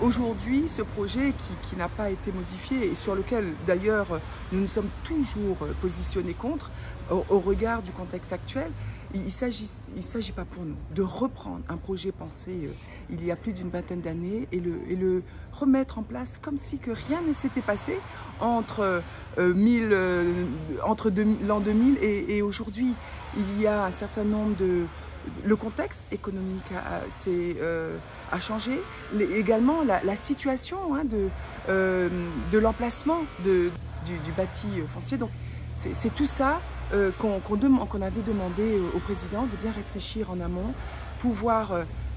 aujourd'hui, ce projet qui n'a pas été modifié et sur lequel d'ailleurs nous nous sommes toujours positionnés contre, au regard du contexte actuel, il ne s'agit pas pour nous de reprendre un projet pensé il y a plus d'une vingtaine d'années et le remettre en place comme si que rien ne s'était passé entre l'an 2000 et aujourd'hui. Il y a un certain nombre de... Le contexte économique a changé, également la situation de l'emplacement du bâti foncier. Donc c'est tout ça qu'on avait demandé au président de bien réfléchir en amont, pouvoir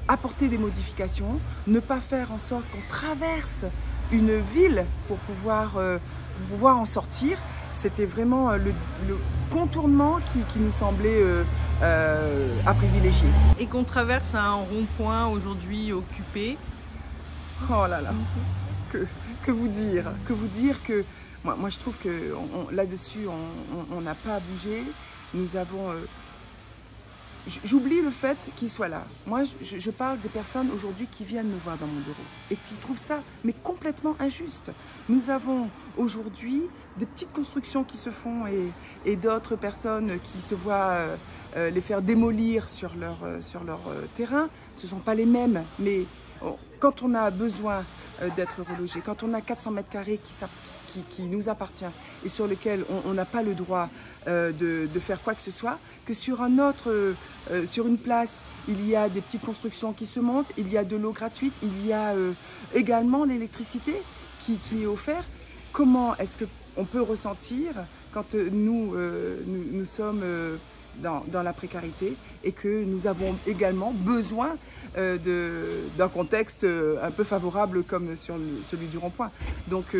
apporter des modifications, ne pas faire en sorte qu'on traverse une ville pour pouvoir en sortir. C'était vraiment le contournement qui nous semblait à privilégier. Et qu'on traverse un rond-point aujourd'hui occupé. Oh là là, que vous dire que moi je trouve que là-dessus on n'a pas à bouger. Nous avons... J'oublie le fait qu'il soit là. Moi, je parle des personnes aujourd'hui qui viennent me voir dans mon bureau et qui trouvent ça mais complètement injuste. Nous avons aujourd'hui des petites constructions qui se font et d'autres personnes qui se voient les faire démolir sur leur terrain. Ce ne sont pas les mêmes, mais quand on a besoin d'être relogé, quand on a 400 mètres carrés qui nous appartient et sur lequel on n'a pas le droit de faire quoi que ce soit, que sur une place, il y a des petites constructions qui se montent, il y a de l'eau gratuite, il y a également l'électricité qui est offerte. Comment est-ce qu'on peut ressentir quand nous sommes dans la précarité et que nous avons également besoin d'un contexte un peu favorable comme celui du rond-point. Donc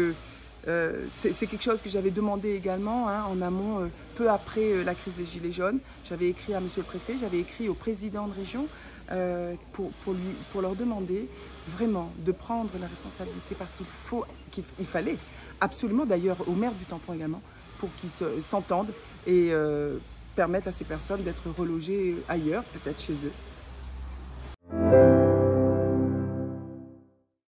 c'est quelque chose que j'avais demandé également en amont, peu après la crise des Gilets jaunes. J'avais écrit à Monsieur le Préfet, j'avais écrit au président de région pour leur demander vraiment de prendre la responsabilité parce qu'il fallait absolument, d'ailleurs au maire du Tampon également, pour qu'ils s'entendent et permettent à ces personnes d'être relogées ailleurs, peut-être chez eux.